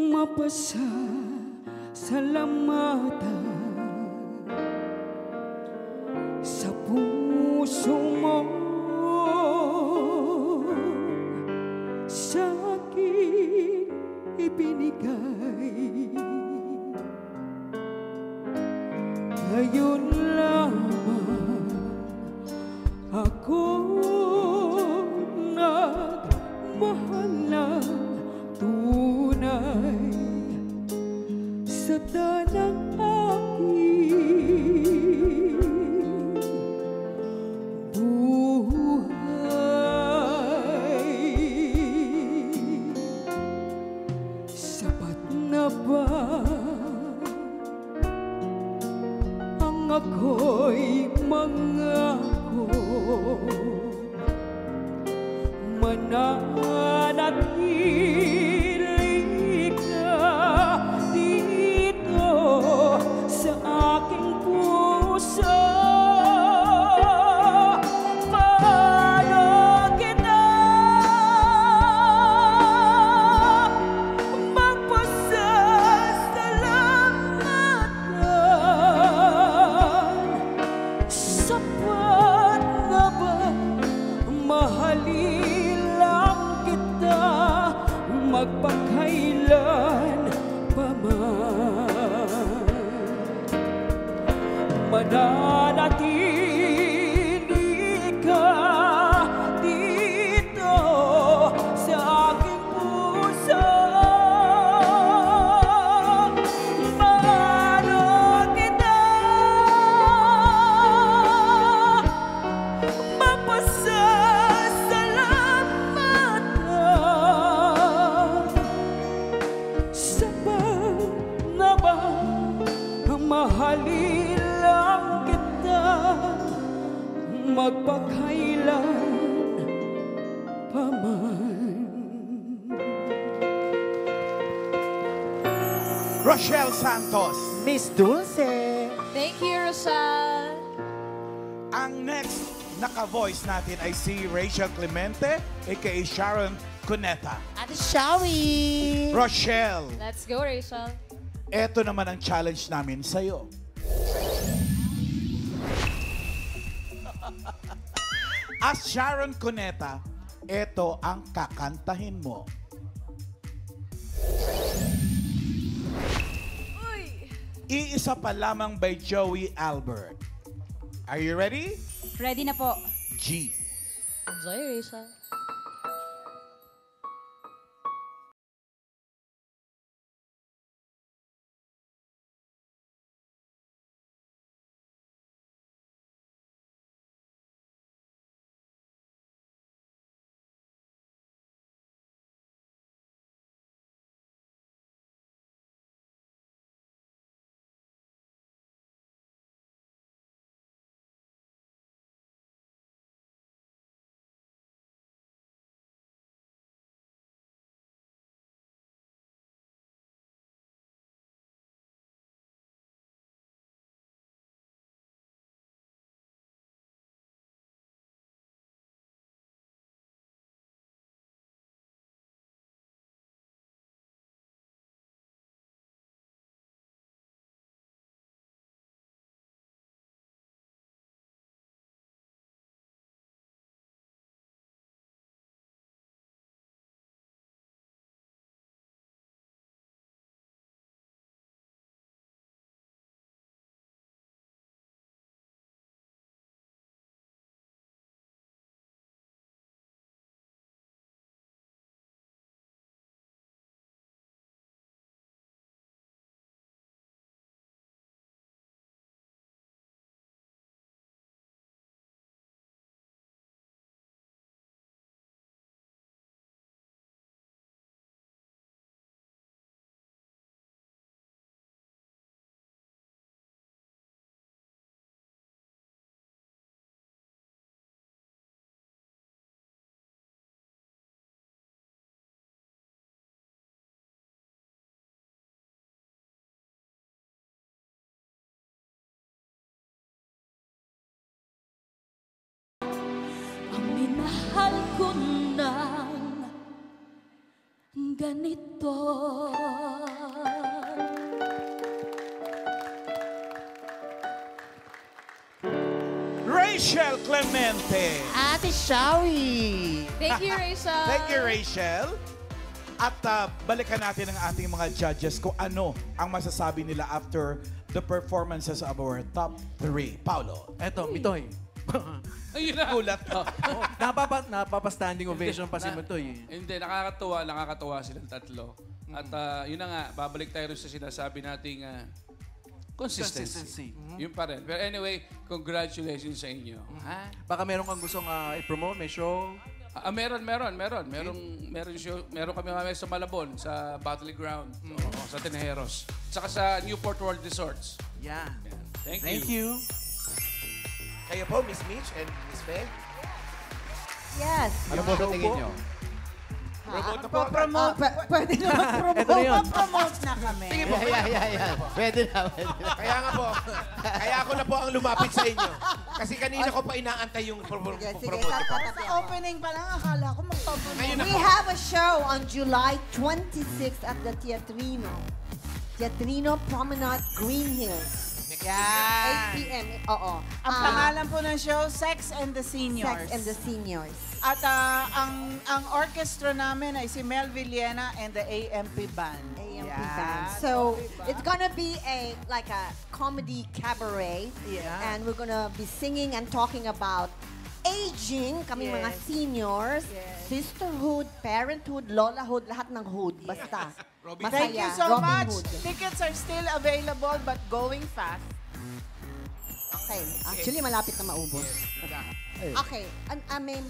mapasasalamatan sa puso mo, sa ngayon lamang ako nagmahal ng tunay sa tanang aking buhay. Sapat na ba ang ako'y mangako mananatili ka dito sa aking puso? Paano kita magpasasalamatan? Sapat na ba mahalin lang kita magpakailan pa man? Mananatili ka dito sa aking puso. Paano kita mapasasalamatan? Sapat na ba mahalin lang kita magpakailan pa man? Rochelle Santos. Miss Dulce. Thank you, Rochelle. Ang next naka-voice natin ay si Rachel Clemente, aka Sharon Cuneta. Ate Shawi. Rochelle, Let's go, Rachel. eto naman ang challenge namin sa'yo. As Sharon Cuneta, eto ang kakantahin mo. Iisa pa lamang by Joey Albert. Are you ready? Ready na po. G. Enjoy, Rachel. Minahal ko ng ganito. Rachel Clemente. Ate Shawi. Thank you, Rachel. Thank you, Rachel. At balikan natin ang ating mga judges kung ano ang masasabi nila after the performances of our top 3. Paulo. Eto, Mitoy. Ayun na. Gulat. Napapa-standing ovation pa si Mitoy. Hindi, nakakatuwa silang tatlo. At yun na nga, babalik tayo rin sa sinasabi nating consistency. Yun pa rin. Pero anyway, congratulations sa inyo. Ha? Baka meron kang gustong i-promote, may show? Meron show. Meron kami mamaya sa Malabon, sa Battleground, sa Tenejeros. Saka sa Newport World Resorts. Yeah. Thank you. Kayo po, Miss Mitch and Miss Faye. Yes. Ano po sa tingin nyo? Promote na po. Pwede naman promote. Ito na yun. Promote na kami. Sige po. Yeah. Pwede na. Kaya nga po, kaya ako na po ang lumapit sa inyo. Kasi kanina ko pa inaantay yung promote. Sa opening pa lang, akala ko magpapromote. We have a show on July 26th at the Teatrino Promenade, Green Hills. Yan. 8 p.m. Oo. Ang pangalan po ng show, Sex and the Seniors. Sex and the Seniors. At ang orchestra namin ay si Mel Villena and the AMP Band. AMP Band. So, it's gonna be like a comedy cabaret. Yeah. And we're gonna be singing and talking about aging, kaming mga seniors, sisterhood, parenthood, lolahood, lahat ng hood. Basta. Masaya. Thank you so Robin much. Hood. Tickets are still available but going fast. Okay. Actually, malapit na maubos. Okay. May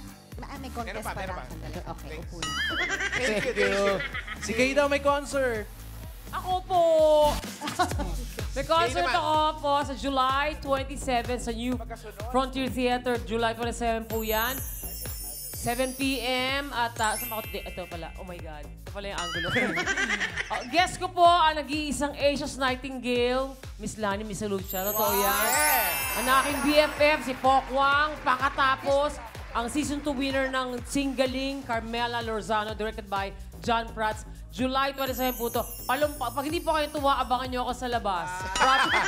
contest pa lang. Okay, upo na. Thank you. Si Kay daw may concert. Ako po! May concert ako po sa July 27 sa New Frontier Theater. July 27 po yan. 7 p.m. at ito pala, oh my God. Ito pala yung angulo. Guest ko po ang nag-iisang Asia's Nightingale, Miss Lani Misalucha. Totoo yan. Ang aking BFF, si Pokwang. Pakatapos, ang Season 2 winner ng Singaling, Carmela Lorzano, directed by John Prats. July 27 po ito. Pag hindi po kayo tuwa, abangan nyo ako sa labas.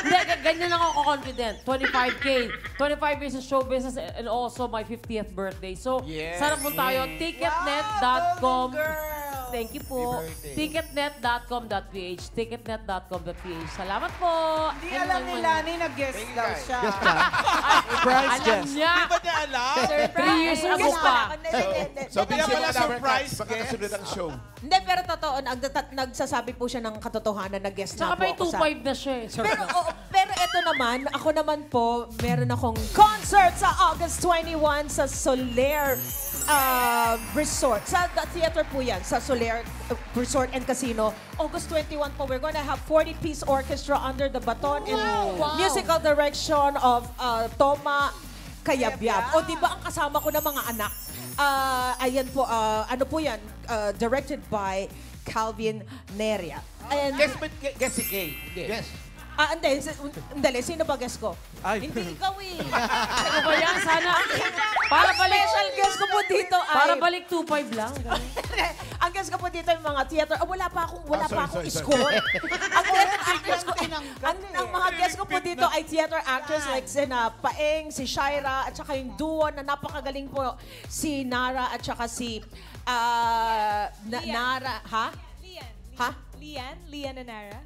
Hindi, ganyan lang ako confident. 25K. 25 years of show business and also my 50th birthday. So, sarap po tayo. Ticketnet.com. Thank you po. Ticketnet.com.ph. Ticketnet.com.ph. Salamat po. Hindi alam ni Lani na guest daw siya. Surprise guest. Hindi ba niya alam? 3 years ago pa. So, bigyan pala surprise Baka kasunod ang show. Hindi, pero totoo, nagsasabi po siya ng katotohanan na guest na Saka po may ako sa... 2.5 na siya eh. Pero ito naman, ako naman po, meron akong concert sa August 21 sa Soler Resort. Sa theater po yan, sa Soler Resort and Casino. August 21 po, we're gonna have 40-piece orchestra under the baton and musical direction of Toma Kayabyab. O diba ang kasama ko ng mga anak? Ayan po, ano po yan? Directed by Calvin Neria. And, Guess si Kay. Yes. Hindi. Sino ba guest ko? Ay. Hindi ikaw eh. Ano ba yan? Sana. Para balik. Special guest ko po dito ay... Para balik 2.5 lang. Ang guest ko po dito yung mga theater. Wala pa akong score. Ang mga guest ko po dito ay theater actors like sina Paeng, si Shaira, at saka yung duo na napakagaling po si Nara at saka si Nara. Ha? Lian and Nara.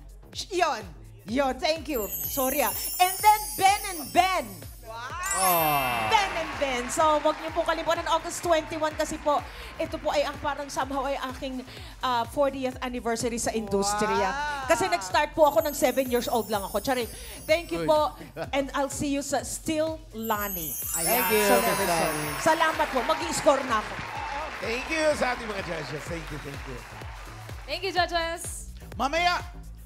Yon, thank you. Sorry And then Ben and Ben. Wow! Ben and Ben. So, wag niyo po kalimutan, August 21 kasi po, ito po ay parang somehow ay aking 40th anniversary sa industriya. Kasi nag-start po ako ng 7 years old lang ako. Charing. Thank you po. And I'll see you sa Still Lani. Thank you. Salamat po. Mag-i-score na ako. Thank you sa ating mga judges. Thank you. Thank you, judges. Mamaya,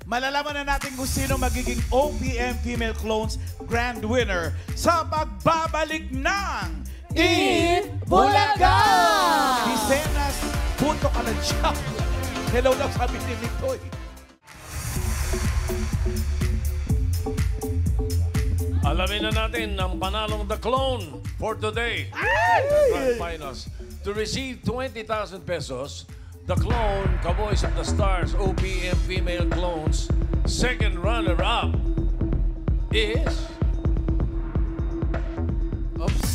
malalaman na natin kung sino magiging OPM Female Clones Grand Winner sa pagbabalik ng Eat Bulaga! Disenas, punto ka na dyan. Hello lang sabi ni Mitoy. Alamin na natin ang panalong The Clone for today. Grand Finals. To receive 20,000 pesos, The Clone, Cowboys of the Stars, OPM Female Clones, second runner-up is... Oops.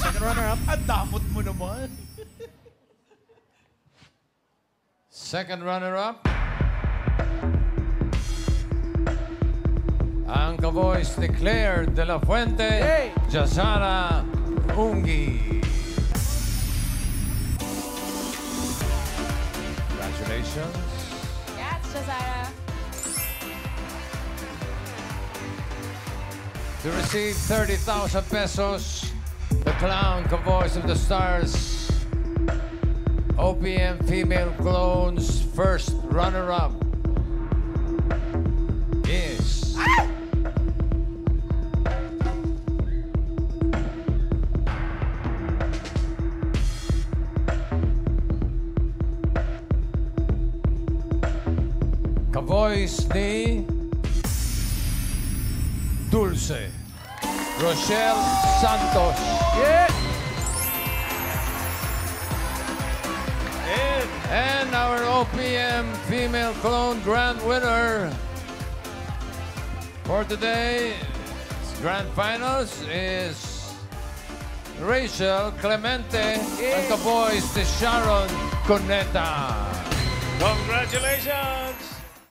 Second runner-up. Ang damot mo naman. second runner-up, ang ka-voice ni Claire de la Fuente, Jazara Ungi. Congratulations. Yes, Jazara. To receive 30,000 pesos, the clown ka-voice of the stars, OPM Female Clones first runner-up is... ka-voice ni Dulce, Rochelle Santos. And our OPM Female Clone Grand Winner for today's Grand Finals is Rachel Clemente and the boys to Sharon Cuneta. Congratulations!